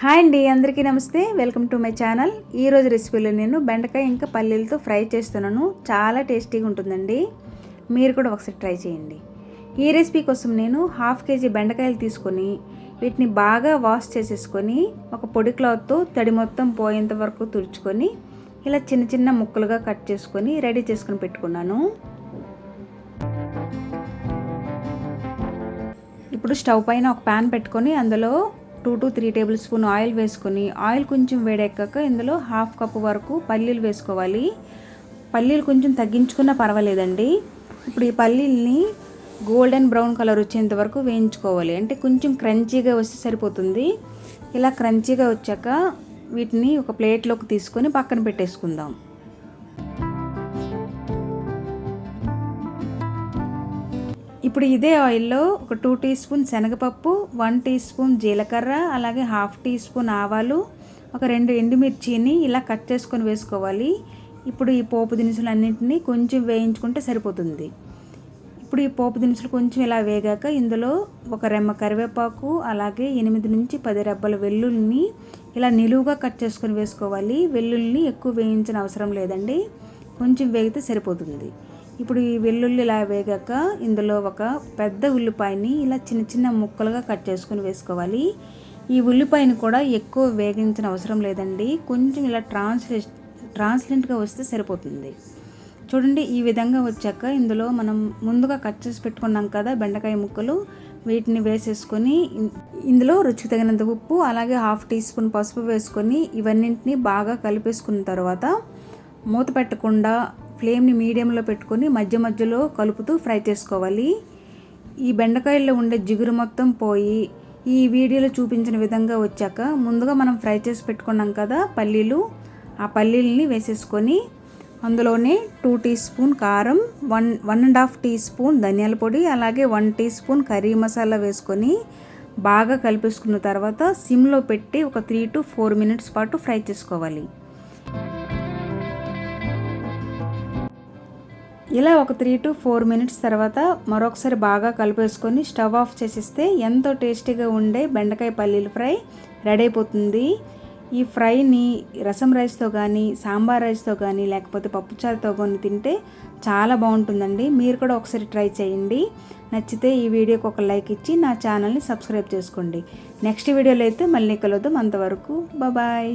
Hi అండి, అందరికీ నమస్తే. Welcome to my channel. ఈరోజు రెసిపీలో నేను బెండకాయ ఇంకా పల్లీలతో ఫ్రై చేస్తున్నాను. చాలా టేస్టీగా ఉంటుందండి. మీరు కూడా ఒకసారి ట్రై చేయండి. ఈ రెసిపీ కోసం నేను 1/2 kg బెండకాయలు తీసుకొని వీటిని బాగా వాష్ చేసేసుకొని ఒక పొడి క్లాత్తో తడి మొత్తం పోయేంత వరకు తుడుచుకొని ఇలా చిన్న చిన్న ముక్కలుగా కట్ చేసుకొని రెడీ చేసుకొని పెట్టుకున్నాను. ఇప్పుడు స్టవ్ పైన ఒక ప్యాన్ పెట్టుకొని అందులో 2 to 3 టేబుల్ స్పూన్ ఆయిల్ వేసుకొని ఆయిల్ కొంచెం వేడెక్కాక ఇందులో 1/2 కప్పు వరకు పల్లీలు వేసుకోవాలి. పల్లీలు కొంచెం తగ్గించుకున్నా పర్వాలేదండి. ఇప్పుడు ఈ పల్లీల్ని గోల్డెన్ బ్రౌన్ కలర్ వచ్చేంత వరకు వేయించుకోవాలి. అంటే కొంచెం క్రంచీగా వస్తే సరిపోతుంది. ఇలా క్రంచీగా వచ్చాక వీటిని ఒక ప్లేట్లోకి తీసుకొని పక్కన పెట్టేసుకుందాం. ఇప్పుడు ఇదే ఆయిల్లో ఒక 2 టీ స్పూన్ శనగపప్పు, 1 టీ స్పూన్ జీలకర్ర, అలాగే 1/2 టీ స్పూన్ ఆవాలు, ఒక 2 ఎండుమిర్చిని ఇలా కట్ చేసుకొని వేసుకోవాలి. ఇప్పుడు ఈ పోపు దినుసులన్నింటినీ కొంచెం వేయించుకుంటే సరిపోతుంది. ఇప్పుడు ఈ పోపు దినుసులు కొంచెం ఇలా వేగాక ఇందులో ఒక రెమ్మ కరివేపాకు, అలాగే 8 నుంచి 10 రెబ్బల వెల్లుల్లిని ఇలా నిలువుగా కట్ చేసుకొని వేసుకోవాలి. వెల్లుల్లిని ఎక్కువ వేయించిన అవసరం లేదండి, కొంచెం వేగితే సరిపోతుంది. ఇప్పుడు ఈ వెల్లుల్లి ఇలా వేగాక ఇందులో ఒక పెద్ద ఉల్లిపాయని ఇలా చిన్న చిన్న ముక్కలుగా కట్ చేసుకొని వేసుకోవాలి. ఈ ఉల్లిపాయని కూడా ఎక్కువ వేగించిన అవసరం లేదండి, కొంచెం ఇలా ట్రాన్స్లెంట్గా వస్తే సరిపోతుంది. చూడండి, ఈ విధంగా వచ్చాక ఇందులో మనం ముందుగా కట్ చేసి పెట్టుకున్నాం కదా బెండకాయ ముక్కలు, వీటిని వేసేసుకొని ఇందులో రుచికి తగినంత ఉప్పు, అలాగే 1/2 టీ స్పూన్ పసుపు వేసుకొని ఇవన్నింటినీ బాగా కలిపేసుకున్న తర్వాత మూత పెట్టకుండా ఫ్లేమ్ని మీడియంలో పెట్టుకొని మధ్య మధ్యలో కలుపుతూ ఫ్రై చేసుకోవాలి. ఈ బెండకాయల్లో ఉండే జిగురు మొత్తం పోయి ఈ వీడియోలో చూపించిన విధంగా వచ్చాక ముందుగా మనం ఫ్రై చేసి పెట్టుకున్నాం కదా పల్లీలు, ఆ పల్లీలని వేసేసుకొని అందులోనే 2 టీ స్పూన్ కారం, 1.5 టీ స్పూన్ ధనియాల పొడి, అలాగే 1 టీ స్పూన్ కర్రీ మసాలా వేసుకొని బాగా కలిపేసుకున్న తర్వాత సిమ్లో పెట్టి ఒక 3 to 4 మినిట్స్ పాటు ఫ్రై చేసుకోవాలి. ఇలా ఒక 3 to 4 మినిట్స్ తర్వాత మరొకసారి బాగా కలిపేసుకొని స్టవ్ ఆఫ్ చేసేస్తే ఎంతో టేస్టీగా ఉండే బెండకాయ పల్లీలు ఫ్రై రెడీ అయిపోతుంది. ఈ ఫ్రైని రసం రైస్తో కానీ, సాంబార్ రైస్తో కానీ, లేకపోతే పప్పుచారుతో కానీ తింటే చాలా బాగుంటుందండి. మీరు కూడా ఒకసారి ట్రై చేయండి. నచ్చితే ఈ వీడియోకి ఒక లైక్ ఇచ్చి నా ఛానల్ని సబ్స్క్రైబ్ చేసుకోండి. నెక్స్ట్ వీడియోలో అయితే మళ్ళీ కలుద్దాం. అంతవరకు బాయ్.